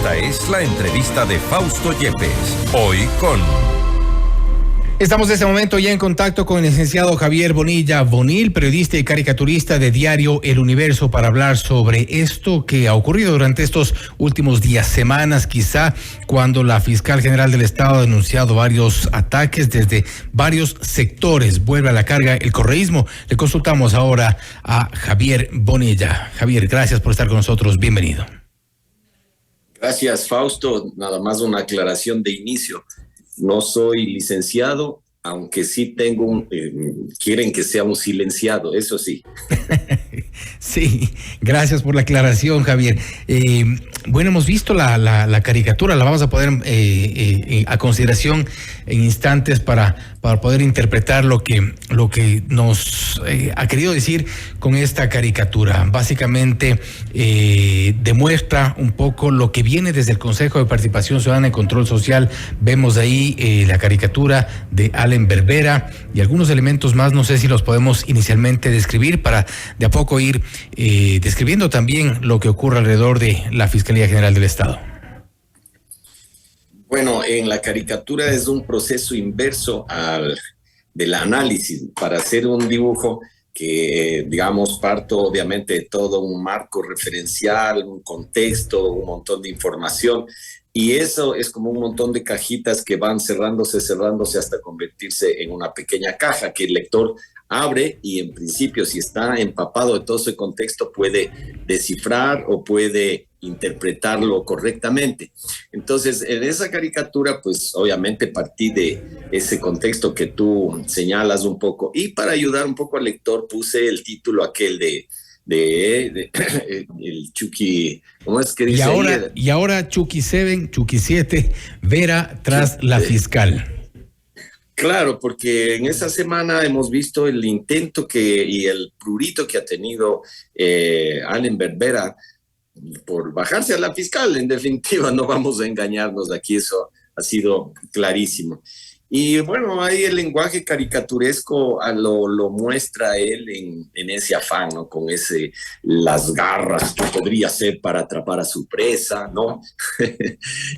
Esta es la entrevista de Fausto Yepes, hoy con... Estamos en este momento ya en contacto con el licenciado Javier Bonilla Bonil, periodista y caricaturista de Diario El Universo, para hablar sobre esto que ha ocurrido durante estos últimos días, semanas quizá, cuando la fiscal general del Estado ha denunciado varios ataques desde varios sectores. Vuelve a la carga el correísmo. Le consultamos ahora a Javier Bonilla. Javier, gracias por estar con nosotros. Bienvenido. Gracias, Fausto. Nada más una aclaración de inicio. No soy licenciado, aunque sí tengo quieren que sea un silenciado, eso sí. Sí, gracias por la aclaración, Javier. Bueno, hemos visto la caricatura, la vamos a poner a consideración en instantes para poder interpretar lo que nos ha querido decir con esta caricatura. Básicamente demuestra un poco lo que viene desde el Consejo de Participación Ciudadana y Control Social. Vemos ahí la caricatura de Allen Berbera y algunos elementos más. No sé si los podemos inicialmente describir para de a poco ir describiendo también lo que ocurre alrededor de la Fiscalía General del Estado. Bueno, en la caricatura es un proceso inverso del análisis para hacer un dibujo que, digamos, parto obviamente de todo un marco referencial, un contexto, un montón de información, y eso es como un montón de cajitas que van cerrándose hasta convertirse en una pequeña caja que el lector abre y en principio, si está empapado de todo ese contexto, puede descifrar o puede interpretarlo correctamente. Entonces, en esa caricatura, pues obviamente partí de ese contexto que tú señalas un poco, y para ayudar un poco al lector puse el título aquel de el Chucky, ¿cómo es que dice? Y ahora Chucky 7, Chucky 7, Vera tras la fiscal. Claro, porque en esa semana hemos visto el intento y el prurito que ha tenido Allen Berbera por bajarse a la fiscal. En definitiva, no vamos a engañarnos, aquí eso ha sido clarísimo. Y bueno, ahí el lenguaje caricaturesco lo muestra él en ese afán, ¿no? Con las garras que podría ser para atrapar a su presa, ¿no?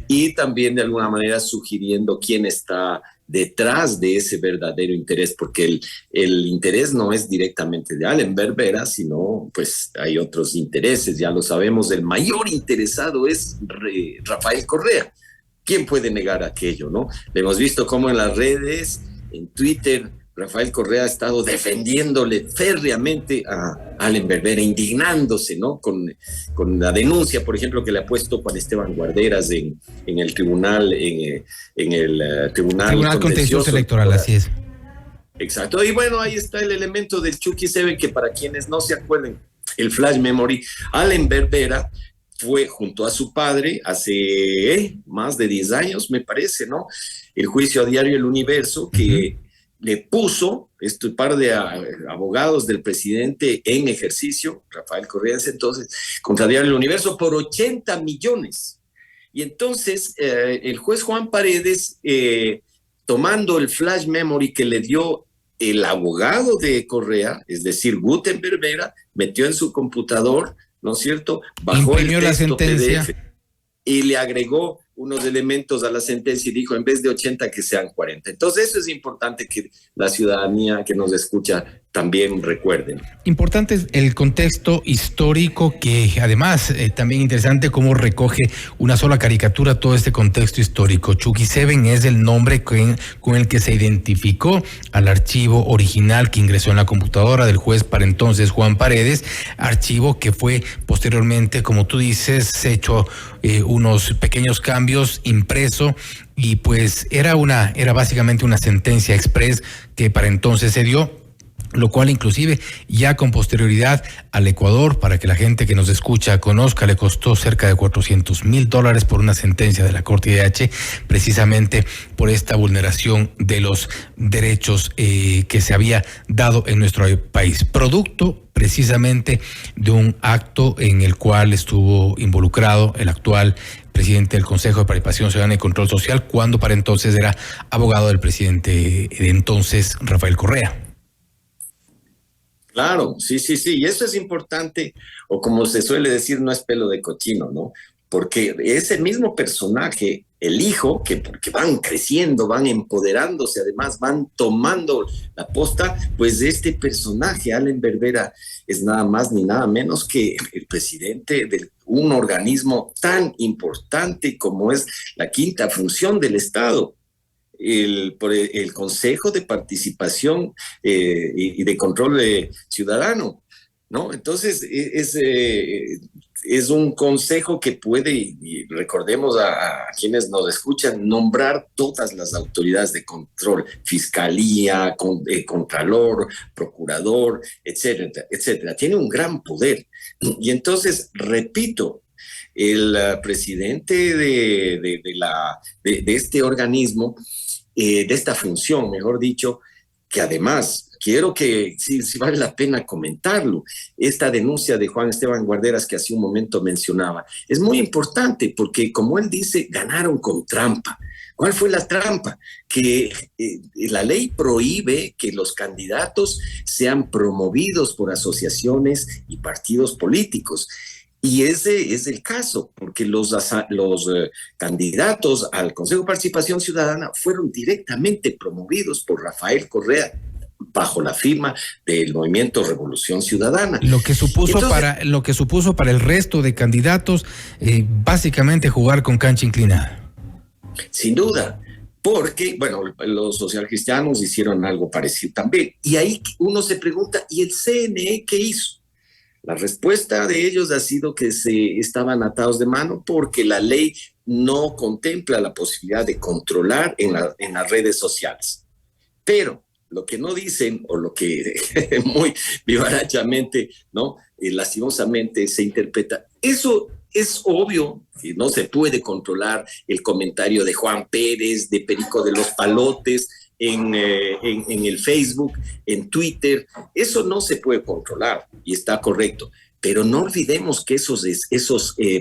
Y también de alguna manera sugiriendo quién está detrás de ese verdadero interés, porque el interés no es directamente de Allen Berbera, sino pues hay otros intereses, ya lo sabemos, el mayor interesado es Rafael Correa. ¿Quién puede negar aquello, no? Le hemos visto cómo en las redes, en Twitter, Rafael Correa ha estado defendiéndole férreamente a Allen Berbera, indignándose, ¿no? Con la denuncia, por ejemplo, que le ha puesto Juan Esteban Guarderas en el tribunal, en el Tribunal Contencioso Electoral, así es. Exacto. Y bueno, ahí está el elemento del Chucky 7, que para quienes no se acuerden, el flash memory, Allen Berbera fue junto a su padre hace más de 10 años, me parece, ¿no? El juicio a Diario El Universo, que le puso un par de abogados del presidente en ejercicio, Rafael Correa entonces, contra Diario El Universo por 80 millones. Y entonces el juez Juan Paredes, tomando el flash memory que le dio el abogado de Correa, es decir, Guten Berbera, metió en su computador, ¿no es cierto? Bajó imprimió el texto, la sentencia PDF, y le agregó unos elementos a la sentencia y dijo, en vez de 80 que sean 40. Entonces eso es importante que la ciudadanía que nos escucha también recuerden. Importante es el contexto histórico, que además también interesante cómo recoge una sola caricatura todo este contexto histórico. Chucky 7 es el nombre con el que se identificó al archivo original que ingresó en la computadora del juez para entonces Juan Paredes, archivo que fue posteriormente, como tú dices, hecho unos pequeños cambios, impreso, y pues era básicamente una sentencia express que para entonces se dio, lo cual inclusive ya con posterioridad al Ecuador, para que la gente que nos escucha conozca, le costó cerca de $400,000 por una sentencia de la Corte IDH, precisamente por esta vulneración de los derechos que se había dado en nuestro país, producto precisamente de un acto en el cual estuvo involucrado el actual presidente del Consejo de Participación Ciudadana y Control Social, cuando para entonces era abogado del presidente de entonces, Rafael Correa. Claro, sí, y eso es importante, o como se suele decir, no es pelo de cochino, ¿no? porque ese mismo personaje, el hijo, porque van creciendo, van empoderándose, además van tomando la posta, pues este personaje, Allen Berbera, es nada más ni nada menos que el presidente de un organismo tan importante como es la quinta función del Estado. El Consejo de Participación y de Control Ciudadano, ¿no? Entonces, es un consejo que puede, y recordemos a quienes nos escuchan, nombrar todas las autoridades de control, fiscalía, contralor, procurador, etcétera, etcétera. Tiene un gran poder. Y entonces, repito, el presidente de este organismo, de esta función, mejor dicho, que además quiero que, sí vale la pena comentarlo, esta denuncia de Juan Esteban Guarderas que hace un momento mencionaba, es muy importante porque, como él dice, ganaron con trampa. ¿Cuál fue la trampa? Que la ley prohíbe que los candidatos sean promovidos por asociaciones y partidos políticos. Y ese es el caso, porque los candidatos al Consejo de Participación Ciudadana fueron directamente promovidos por Rafael Correa bajo la firma del Movimiento Revolución Ciudadana. Lo que supuso para el resto de candidatos, básicamente jugar con cancha inclinada. Sin duda, porque, bueno, los socialcristianos hicieron algo parecido también. Y ahí uno se pregunta, ¿y el CNE qué hizo? La respuesta de ellos ha sido que se estaban atados de mano porque la ley no contempla la posibilidad de controlar en las redes sociales. Pero lo que no dicen, o lo que muy vivarachamente, ¿no? Lastimosamente se interpreta, eso es obvio que no se puede controlar el comentario de Juan Pérez, de Perico de los Palotes, en el Facebook, en Twitter. Eso no se puede controlar y está correcto. Pero no olvidemos que esos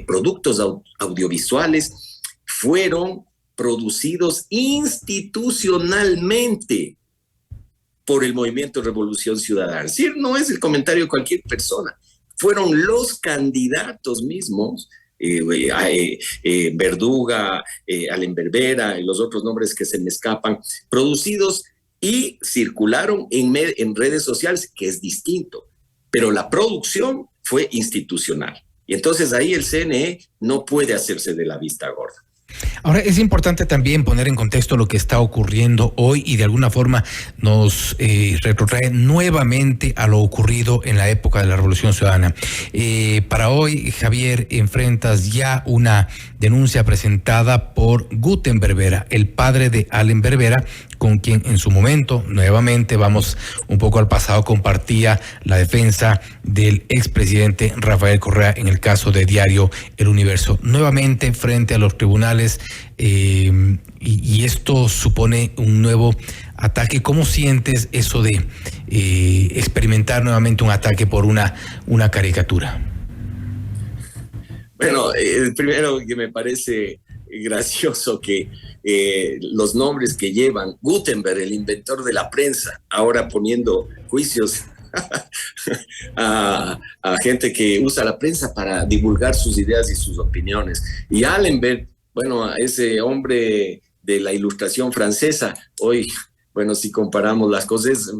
productos audiovisuales fueron producidos institucionalmente por el Movimiento Revolución Ciudadana. Es decir, no es el comentario de cualquier persona. Fueron los candidatos mismos, Verduga, Allen Berbera y los otros nombres que se me escapan, producidos y circularon en redes sociales, que es distinto, pero la producción fue institucional. Y entonces ahí el CNE no puede hacerse de la vista gorda. Ahora, es importante también poner en contexto lo que está ocurriendo hoy y de alguna forma nos retrotrae nuevamente a lo ocurrido en la época de la Revolución Ciudadana. Para hoy, Javier, enfrentas ya una denuncia presentada por Guten Berbera, el padre de Allen Berbera, con quien en su momento, nuevamente vamos un poco al pasado, compartía la defensa del expresidente Rafael Correa en el caso de Diario El Universo. Nuevamente frente a los tribunales, y esto supone un nuevo ataque. ¿Cómo sientes eso de experimentar nuevamente un ataque por una caricatura? Bueno, primero que me parece gracioso que los nombres que llevan Gutenberg, el inventor de la prensa, ahora poniendo juicios a gente que usa la prensa para divulgar sus ideas y sus opiniones. Y Allenberg, bueno, a ese hombre de la Ilustración francesa, hoy, bueno, si comparamos las cosas, es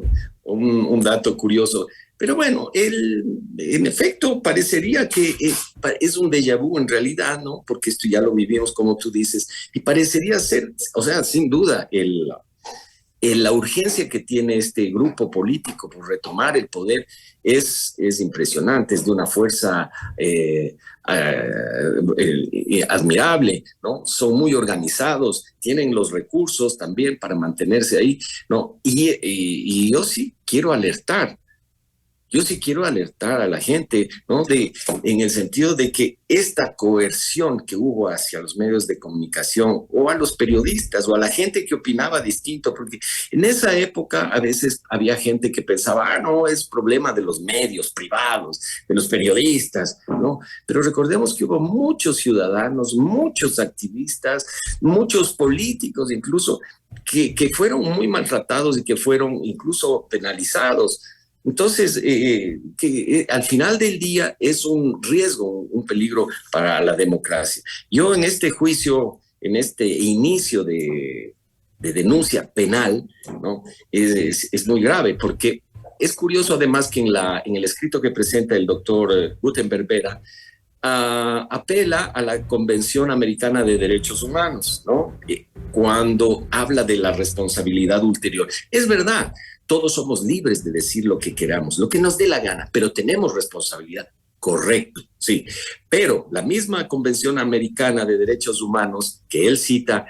un dato curioso. Pero bueno, en efecto, parecería que es un déjà vu en realidad, ¿no? Porque esto ya lo vivimos, como tú dices, y parecería ser, o sea, sin duda, la urgencia que tiene este grupo político por retomar el poder es impresionante, es de una fuerza admirable, ¿no? Son muy organizados, tienen los recursos también para mantenerse ahí, ¿no? Y yo sí quiero alertar. Yo sí quiero alertar a la gente, ¿no? En el sentido de que esta coerción que hubo hacia los medios de comunicación o a los periodistas o a la gente que opinaba distinto, porque en esa época a veces había gente que pensaba, no, es problema de los medios privados, de los periodistas, ¿no? Pero recordemos que hubo muchos ciudadanos, muchos activistas, muchos políticos incluso, que fueron muy maltratados y que fueron incluso penalizados, Entonces, al final del día es un riesgo, un peligro para la democracia. Yo en este juicio, en este inicio de denuncia penal, ¿no? Es muy grave porque es curioso además que en el escrito que presenta el doctor Gutenberg Vera, apela a la Convención Americana de Derechos Humanos, ¿no? Cuando habla de la responsabilidad ulterior. Es verdad, todos somos libres de decir lo que queramos, lo que nos dé la gana, pero tenemos responsabilidad. Correcto, sí. Pero la misma Convención Americana de Derechos Humanos que él cita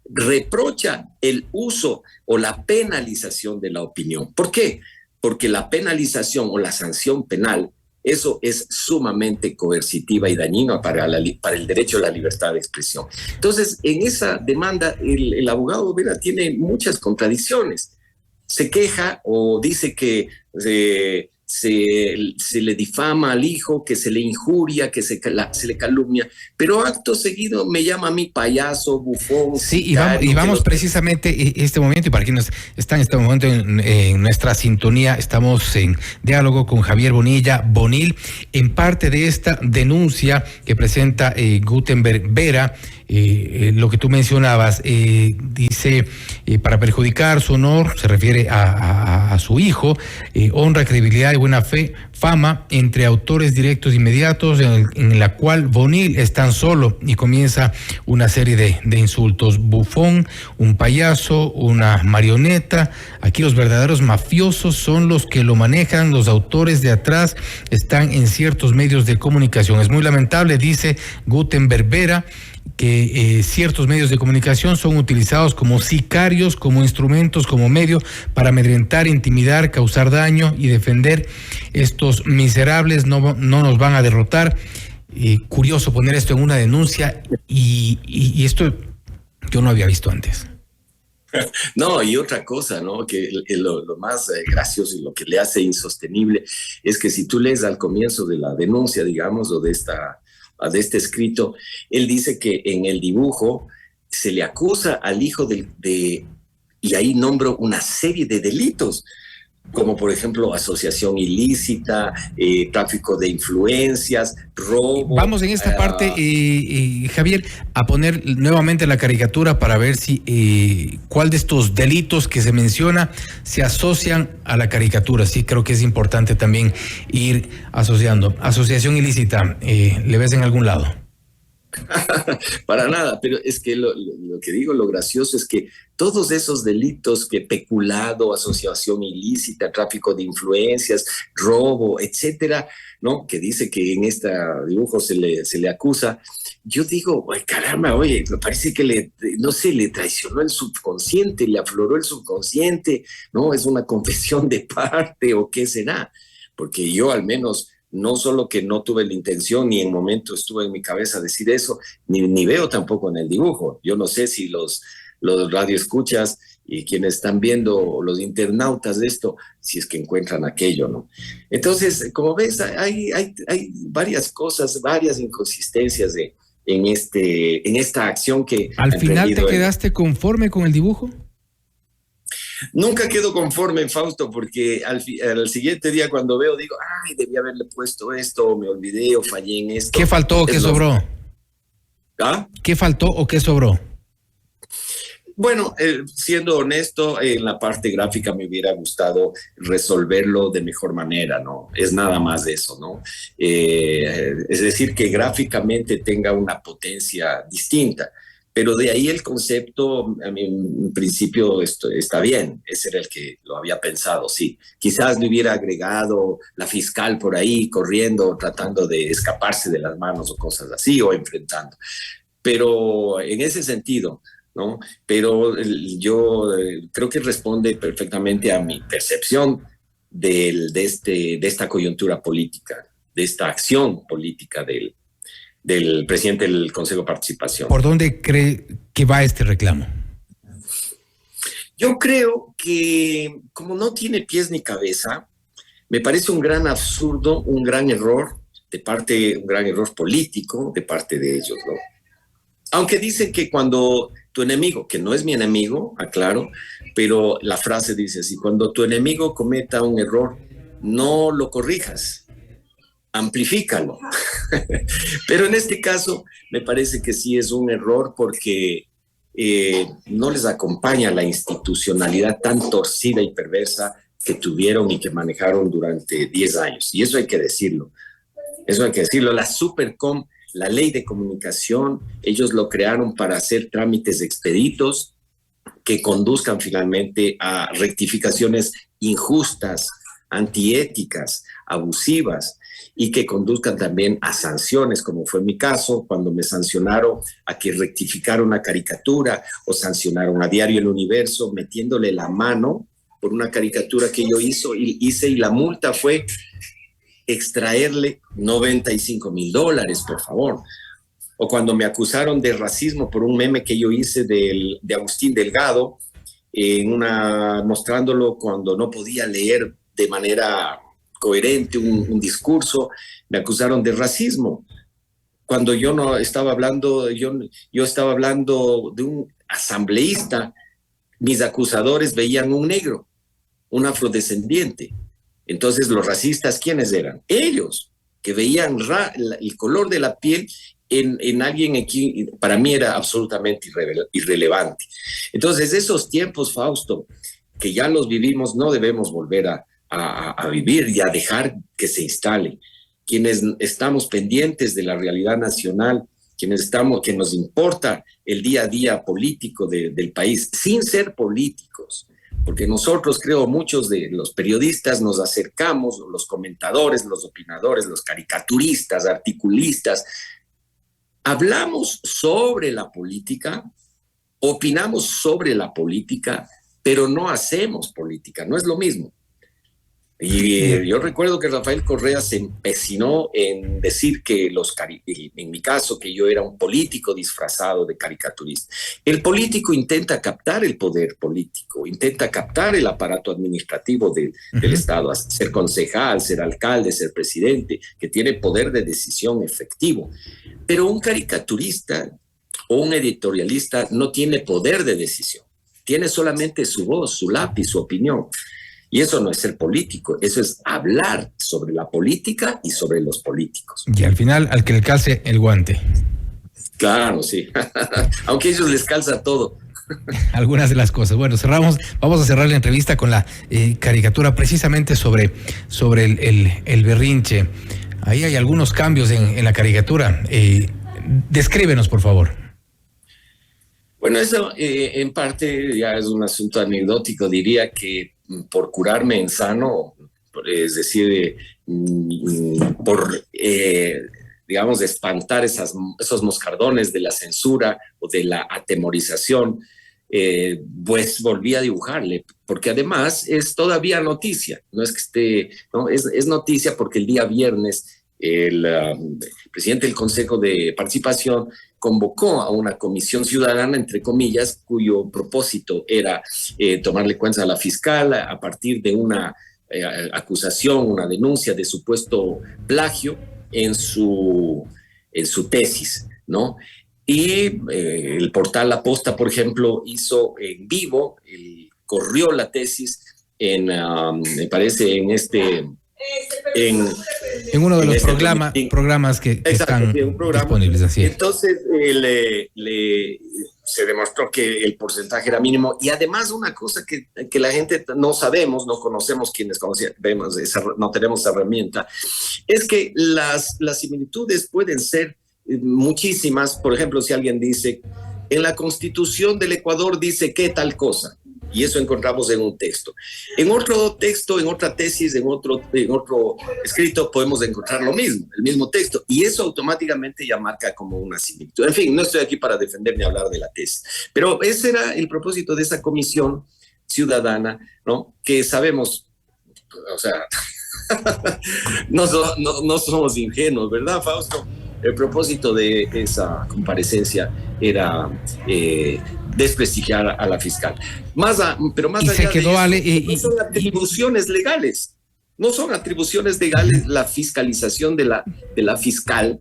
reprocha el uso o la penalización de la opinión. ¿Por qué? Porque la penalización o la sanción penal, eso es sumamente coercitiva y dañina para el derecho a la libertad de expresión. Entonces, en esa demanda, el abogado Vera tiene muchas contradicciones. Se queja o dice que se le difama al hijo, que se le injuria, que se le calumnia, pero acto seguido me llama a mí payaso, bufón. Sí, y vamos precisamente este momento, y para quienes están en este momento en nuestra sintonía, estamos en diálogo con Javier Bonilla Bonil, en parte de esta denuncia que presenta Gutenberg Vera. Lo que tú mencionabas, dice, para perjudicar su honor, se refiere a su hijo, honra, credibilidad y buena fe, fama entre autores directos e inmediatos, en la cual Bonil es tan solo, y comienza una serie de insultos: bufón, un payaso, una marioneta. Aquí los verdaderos mafiosos son los que lo manejan, los autores de atrás están en ciertos medios de comunicación. Es muy lamentable, dice Gutenberg Vera, que ciertos medios de comunicación son utilizados como sicarios, como instrumentos, como medio para amedrentar, intimidar, causar daño y defender. Estos miserables no nos van a derrotar. Curioso poner esto en una denuncia y esto yo no había visto antes. No, y otra cosa, ¿no? Que lo más gracioso y lo que le hace insostenible es que si tú lees al comienzo de la denuncia, digamos, o de este escrito, él dice que en el dibujo se le acusa al hijo y ahí nombro una serie de delitos, como por ejemplo asociación ilícita, tráfico de influencias, robo. Vamos en esta parte, Javier, a poner nuevamente la caricatura para ver si cuál de estos delitos que se menciona se asocian a la caricatura. Sí, creo que es importante también ir asociando. Asociación ilícita, ¿le ves en algún lado? Para nada, pero es que lo que digo, lo gracioso es que todos esos delitos, que peculado, asociación ilícita, tráfico de influencias, robo, etcétera, ¿no? Que dice que en este dibujo se le acusa. Yo digo, ay, caramba, oye, me parece que le traicionó el subconsciente, le afloró el subconsciente, ¿no? Es una confesión de parte o qué será, porque yo al menos no solo que no tuve la intención, ni en momento estuvo en mi cabeza decir eso, ni veo tampoco en el dibujo. Yo no sé si los radioescuchas y quienes están viendo, los internautas de esto, si es que encuentran aquello, ¿no? Entonces, como ves, hay varias cosas, varias inconsistencias en esta acción que... ¿Al final te quedaste conforme con el dibujo? Nunca quedo conforme, Fausto, porque al siguiente día cuando veo digo, ay, debí haberle puesto esto, me olvidé o fallé en esto. ¿Qué faltó o qué sobró? ¿Ah? ¿Qué faltó o qué sobró? Bueno, siendo honesto, en la parte gráfica me hubiera gustado resolverlo de mejor manera, ¿no? Es nada más de eso, ¿no? Es decir, que gráficamente tenga una potencia distinta. Pero de ahí el concepto, a mí en principio está bien, ese era el que lo había pensado, sí. Quizás le hubiera agregado la fiscal por ahí, corriendo, tratando de escaparse de las manos o cosas así, o enfrentando. Pero en ese sentido, ¿no? Pero yo creo que responde perfectamente a mi percepción de esta coyuntura política, de esta acción política del presidente del Consejo de Participación. ¿Por dónde cree que va este reclamo? Yo creo que como no tiene pies ni cabeza, me parece un gran absurdo, un gran error un gran error político de parte de ellos, ¿no? Aunque dicen que cuando tu enemigo, que no es mi enemigo, aclaro, pero la frase dice así: cuando tu enemigo cometa un error, no lo corrijas, amplifícalo. Pero en este caso me parece que sí es un error porque no les acompaña la institucionalidad tan torcida y perversa que tuvieron y que manejaron durante 10 años. Y eso hay que decirlo. Eso hay que decirlo. La Supercom, la ley de comunicación, ellos lo crearon para hacer trámites expeditos que conduzcan finalmente a rectificaciones injustas, antiéticas, abusivas, y que conduzcan también a sanciones, como fue mi caso, cuando me sancionaron a que rectificara una caricatura o sancionaron a Diario El Universo metiéndole la mano por una caricatura que yo hice y la multa fue extraerle $95,000, por favor. O cuando me acusaron de racismo por un meme que yo hice de Agustín Delgado, mostrándolo cuando no podía leer de manera coherente un discurso, me acusaron de racismo. Cuando yo no estaba hablando, yo estaba hablando de un asambleísta, mis acusadores veían un negro, un afrodescendiente. Entonces, los racistas, ¿quiénes eran? Ellos, que veían el color de la piel en alguien que para mí era absolutamente irrelevante. Entonces, esos tiempos, Fausto, que ya los vivimos, no debemos volver a vivir y a dejar que se instale. Quienes estamos pendientes de la realidad nacional, que nos importa el día a día político del país, sin ser políticos, porque nosotros, creo, muchos de los periodistas nos acercamos, los comentadores, los opinadores, los caricaturistas, articulistas, hablamos sobre la política, opinamos sobre la política, pero no hacemos política, no es lo mismo. Y yo recuerdo que Rafael Correa se empecinó en decir que en mi caso, que yo era un político disfrazado de caricaturista. El político intenta captar el poder político, intenta captar el aparato administrativo del Estado, ser concejal, ser alcalde, ser presidente, que tiene poder de decisión efectivo. Pero un caricaturista o un editorialista no tiene poder de decisión, tiene solamente su voz, su lápiz, su opinión. Y eso no es ser político, eso es hablar sobre la política y sobre los políticos. Y al final, al que le calce el guante. Claro, sí. Aunque a ellos les calza todo. Algunas de las cosas. Bueno, vamos a cerrar la entrevista con la caricatura precisamente sobre el berrinche. Ahí hay algunos cambios en la caricatura. Descríbenos, por favor. Bueno, eso en parte ya es un asunto anecdótico. Diría que por curarme en sano, es decir, digamos, espantar esos moscardones de la censura o de la atemorización, pues volví a dibujarle, porque además es todavía noticia, no es que esté, no, es noticia porque el día viernes el presidente del Consejo de Participación convocó a una comisión ciudadana, entre comillas, cuyo propósito era tomarle cuenta a la fiscal a partir de una acusación, una denuncia de supuesto plagio en su tesis, ¿no? Y el portal La Posta, por ejemplo, hizo en vivo, corrió la tesis me parece en uno de los programas que están disponibles. Así es. Entonces se demostró que el porcentaje era mínimo, y además una cosa que la gente no sabemos, no conocemos, quienes conocemos, no tenemos esa herramienta, es que las similitudes pueden ser muchísimas. Por ejemplo, si alguien dice, en la Constitución del Ecuador dice qué tal cosa, y eso encontramos en un texto. En otro texto, en otra tesis, en otro escrito, podemos encontrar lo mismo, el mismo texto, y eso automáticamente ya marca como una similitud. En fin, no estoy aquí para defender ni hablar de la tesis, pero ese era el propósito de esa comisión ciudadana, ¿no? Que sabemos, o sea, no somos ingenuos, ¿verdad, Fausto? El propósito de esa comparecencia era desprestigiar a la fiscal. Pero más allá de eso, no son atribuciones legales. No son atribuciones legales la fiscalización de la fiscal,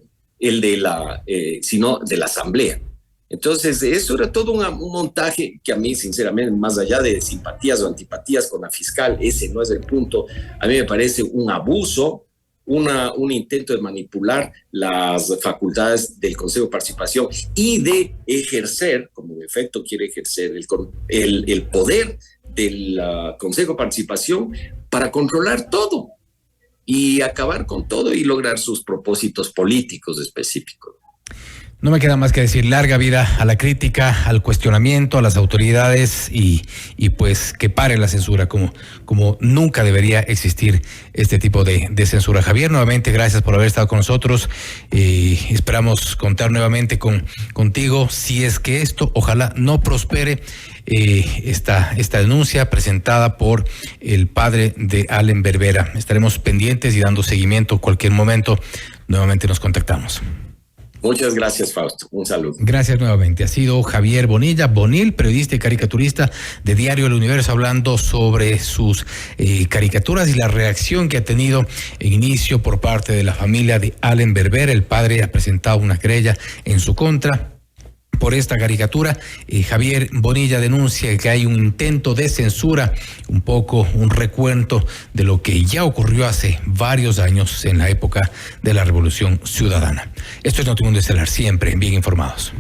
sino de la asamblea. Entonces, eso era todo un montaje que a mí, sinceramente, más allá de simpatías o antipatías con la fiscal, ese no es el punto. A mí me parece un abuso, un intento de manipular las facultades del Consejo de Participación y de ejercer, como en efecto quiere ejercer, el poder del Consejo de Participación para controlar todo y acabar con todo y lograr sus propósitos políticos específicos. No me queda más que decir larga vida a la crítica, al cuestionamiento, a las autoridades y pues que pare la censura, como nunca debería existir este tipo de censura. Javier, nuevamente gracias por haber estado con nosotros. Esperamos contar nuevamente contigo si es que esto ojalá no prospere. Esta denuncia presentada por el padre de Allen Berbera. Estaremos pendientes y dando seguimiento. Cualquier momento nuevamente nos contactamos. Muchas gracias, Fausto. Un saludo. Gracias nuevamente. Ha sido Javier Bonil, periodista y caricaturista de Diario El Universo, hablando sobre sus caricaturas y la reacción que ha tenido en inicio por parte de la familia de Allen Berbera. El padre ha presentado una querella en su contra por esta caricatura. Javier Bonilla denuncia que hay un intento de censura, un poco un recuento de lo que ya ocurrió hace varios años en la época de la Revolución Ciudadana. Esto es Notimundo Estelar, siempre bien informados.